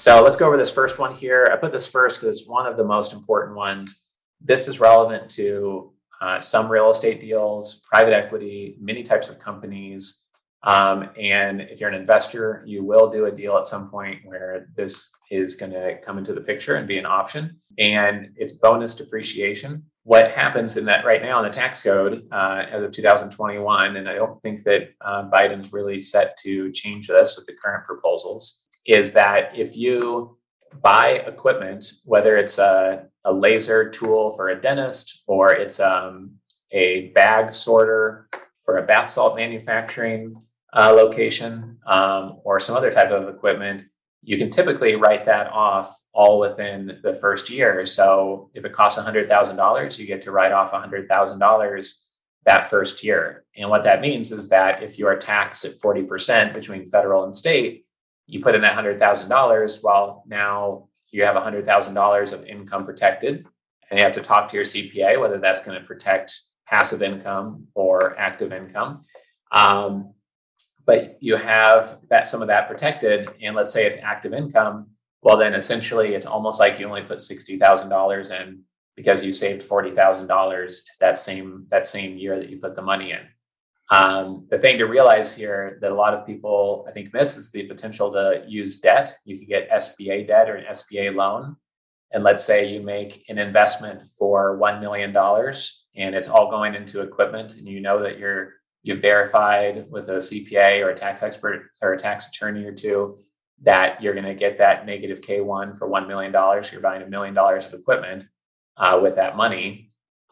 So let's go over this first one here. I put this first because it's one of the most important ones. This is relevant to some real estate deals, private equity, many types of companies. And if you're an investor, you will do a deal at some point where this is going to come into the picture and be an option. And it's bonus depreciation. What happens in that right now in the tax code as of 2021, and I don't think that Biden's really set to change this with the current proposals, is that if you buy equipment, whether it's a laser tool for a dentist or it's a bag sorter for a bath salt manufacturing location or some other type of equipment, you can typically write that off all within the first year. So if it costs $100,000, you get to write off $100,000 that first year. And what that means is that if you are taxed at 40% between federal and state, you put in that $100,000, well, now you have $100,000 of income protected, and you have to talk to your CPA whether that's going to protect passive income or active income. But you have that some of that protected, and let's say it's active income. Well, then essentially it's almost like you only put $60,000 in because you saved $40,000 that same year that you put the money in. The thing to realize here that a lot of people, I think, miss is the potential to use debt. You could get SBA debt or an SBA loan. And let's say you make an investment for $1 million and it's all going into equipment, and you know that you've verified with a CPA or a tax expert or a tax attorney or two that you're going to get that negative K1 for $1 million. You're buying $1 million of equipment with that money.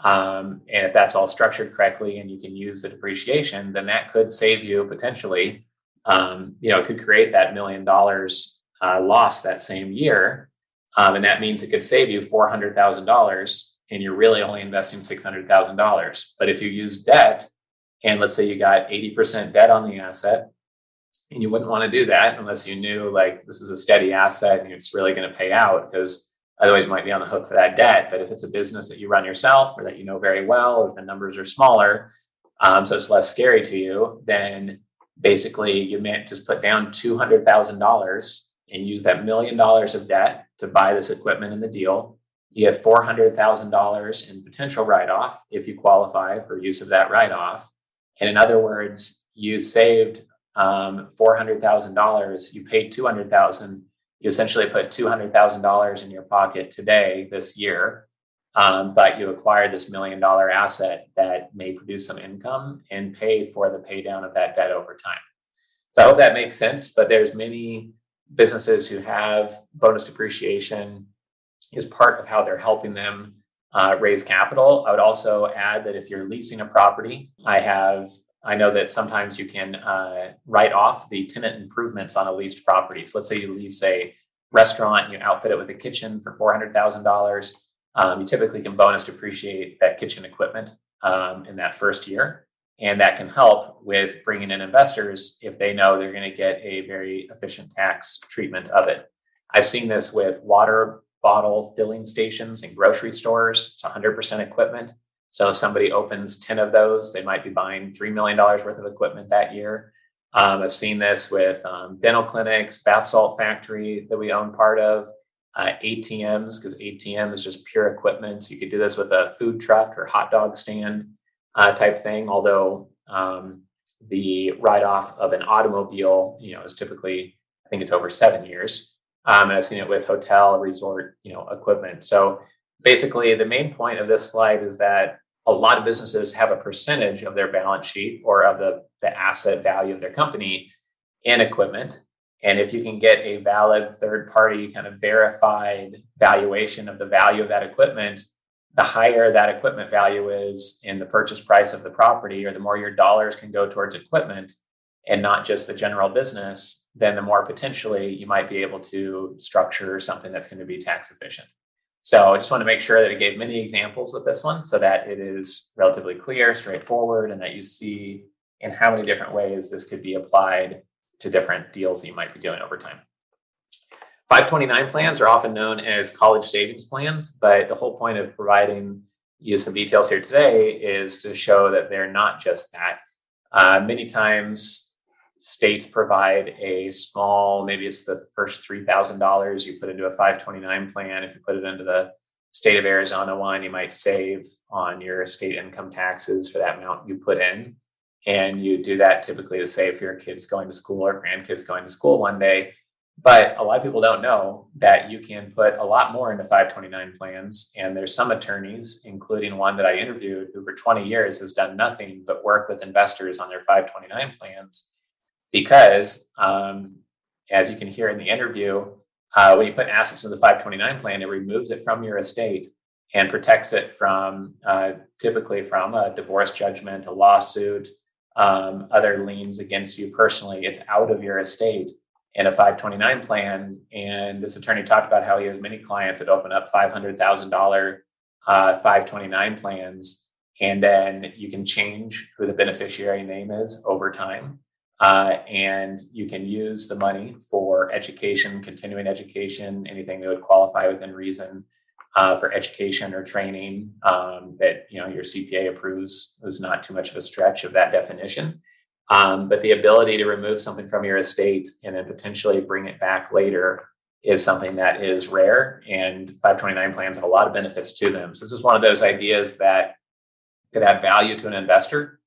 And if that's all structured correctly and you can use the depreciation, then that could save you potentially, it could create that $1 million loss that same year. And that means it could save you $400,000 and you're really only investing $600,000. But if you use debt, and let's say you got 80% debt on the asset, and you wouldn't want to do that unless you knew like this is a steady asset and it's really going to pay out, because otherwise you might be on the hook for that debt. But if it's a business that you run yourself or that you know very well, or if the numbers are smaller, so it's less scary to you, then basically you may just put down $200,000 and use that $1 million of debt to buy this equipment in the deal. You have $400,000 in potential write-off if you qualify for use of that write-off. And in other words, you saved $400,000. You paid $200,000. You essentially put $200,000 in your pocket today, this year, but you acquired this $1 million asset that may produce some income and pay for the pay down of that debt over time. So I hope that makes sense. But there's many businesses who have bonus depreciation as part of how they're helping them raise capital. I would also add that if you're leasing a property, I know that sometimes you can write off the tenant improvements on a leased property. So let's say you lease a restaurant and you outfit it with a kitchen for $400,000. You typically can bonus depreciate that kitchen equipment in that first year. And that can help with bringing in investors if they know they're going to get a very efficient tax treatment of it. I've seen this with water bottle filling stations in grocery stores. It's 100% equipment. So if somebody opens 10 of those, they might be buying $3 million worth of equipment that year. I've seen this with dental clinics, bath salt factory that we own part of, ATMs, because ATM is just pure equipment. So you could do this with a food truck or hot dog stand type thing. Although the write-off of an automobile, is typically, I think it's over 7 years. And I've seen it with hotel, resort, equipment. So basically, the main point of this slide is that a lot of businesses have a percentage of their balance sheet or of the asset value of their company in equipment. And if you can get a valid third-party kind of verified valuation of the value of that equipment, the higher that equipment value is in the purchase price of the property, or the more your dollars can go towards equipment and not just the general business, then the more potentially you might be able to structure something that's going to be tax efficient. So I just want to make sure that I gave many examples with this one so that it is relatively clear, straightforward, and that you see in how many different ways this could be applied to different deals that you might be doing over time. 529 plans are often known as college savings plans, but the whole point of providing you some details here today is to show that they're not just that. Many times states provide a small, maybe it's the first $3,000 you put into a 529 plan. If you put it into the state of Arizona one, you might save on your state income taxes for that amount you put in. And you do that typically to save for your kids going to school or grandkids going to school one day. But a lot of people don't know that you can put a lot more into 529 plans. And there's some attorneys, including one that I interviewed, who for 20 years has done nothing but work with investors on their 529 plans. Because as you can hear in the interview, when you put assets in the 529 plan, it removes it from your estate and protects it from typically from a divorce judgment, a lawsuit, other liens against you personally. It's out of your estate in a 529 plan. And this attorney talked about how he has many clients that open up $500,000 529 plans, and then you can change who the beneficiary name is over time. And you can use the money for education, continuing education, anything that would qualify within reason for education or training that your CPA approves. Is not too much of a stretch of that definition. But the ability to remove something from your estate and then potentially bring it back later is something that is rare. And 529 plans have a lot of benefits to them. So this is one of those ideas that could add value to an investor.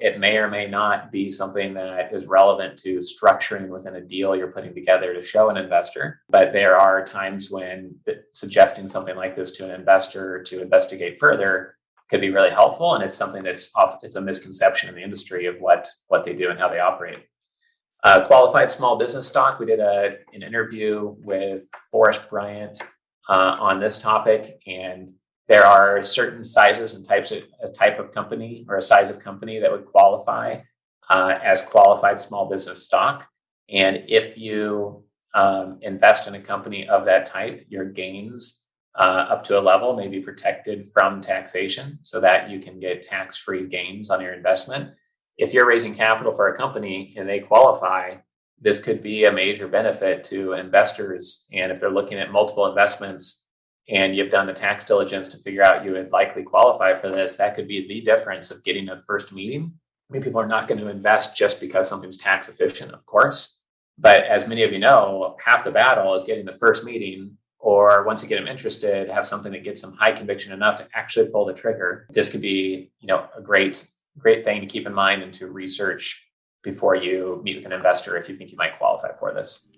It may or may not be something that is relevant to structuring within a deal you're putting together to show an investor. But there are times when suggesting something like this to an investor to investigate further could be really helpful. And it's something it's a misconception in the industry of what they do and how they operate. Qualified small business stock. We did an interview with Forrest Bryant on this topic, and there are certain sizes and a type of company or a size of company that would qualify as qualified small business stock. And if you invest in a company of that type, your gains up to a level may be protected from taxation so that you can get tax-free gains on your investment. If you're raising capital for a company and they qualify, this could be a major benefit to investors. And if they're looking at multiple investments and you've done the tax diligence to figure out you would likely qualify for this, that could be the difference of getting a first meeting. I mean, people are not going to invest just because something's tax efficient, of course. But as many of you know, half the battle is getting the first meeting, or once you get them interested, have something that gets them high conviction enough to actually pull the trigger. This could be, a great thing to keep in mind and to research before you meet with an investor if you think you might qualify for this.